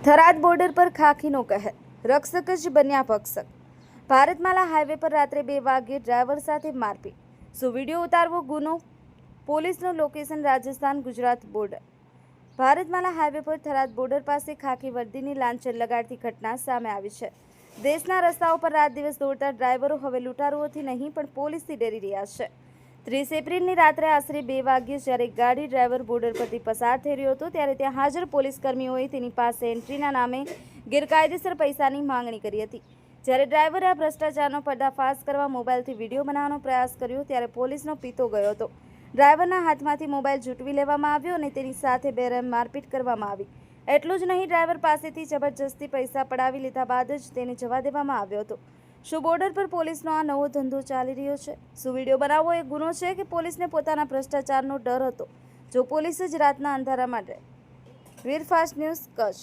Tharad border પર ખાખીનો કહેર, રક્ષક જ બન્યા ભક્ષક। ભારતમાલા હાઈવે પર રાત્રે 2 વાગ્યે ડ્રાઈવર સાથે મારપીટ, શું વિડીયો ઉતારવો ગુનો? પોલીસનું location Rajasthan Gujarat border. Bharatmala highway પર થરાદ બોર્ડર પાસે ખાખી વર્દીની લાંચન લગાડતી ઘટના સામે આવી છે। દેશના રસ્તાઓ પર રાત દિવસ દોડતા ડ્રાઈવરો હવે લૂંટારુઓથી નહીં પણ પોલીસથી ડરી રહ્યા છે। 30 એપ્રિલની રાત્રે આશરે 2 વાગ્યે જ્યારે ગાડી ડ્રાઈવર બોર્ડર પરથી પસાર થઈ રહ્યો હતો ત્યારે ત્યાં હાજર પોલીસ કર્મીઓએ તેની પાસે એન્ટ્રીના નામે ગેરકાયદેસર પૈસાની માંગણી કરી હતી। જ્યારે ડ્રાઈવરે આ ભ્રષ્ટાચારનો પર્દાફાશ કરવા મોબાઈલથી વિડીયો બનાવવાનો પ્રયાસ કર્યો ત્યારે પોલીસનો પીતો ગયો હતો। ડ્રાઈવરના હાથમાંથી મોબાઈલ ઝૂંટવી લેવામાં આવ્યો અને તેની સાથે બેરહેમ મારપીટ કરવામાં આવી। એટલું જ નહીં, ડ્રાઈવર પાસેથી જબરજસ્તી પૈસા પડાવી લીધા બાદ જ તેને જવા દેવામાં આવ્યો હતો। શું બોર્ડર પર પોલીસનો આ નવો ધંધો ચાલી રહ્યો છે? શું વિડીયો બનાવવો એ ગુનો છે કે પોલીસને પોતાના ભ્રષ્ટાચારનો ડર હતો? જો પોલીસ જ રાતના અંધારામાં વીર ફાસ્ટ ન્યૂઝ કચ્છ।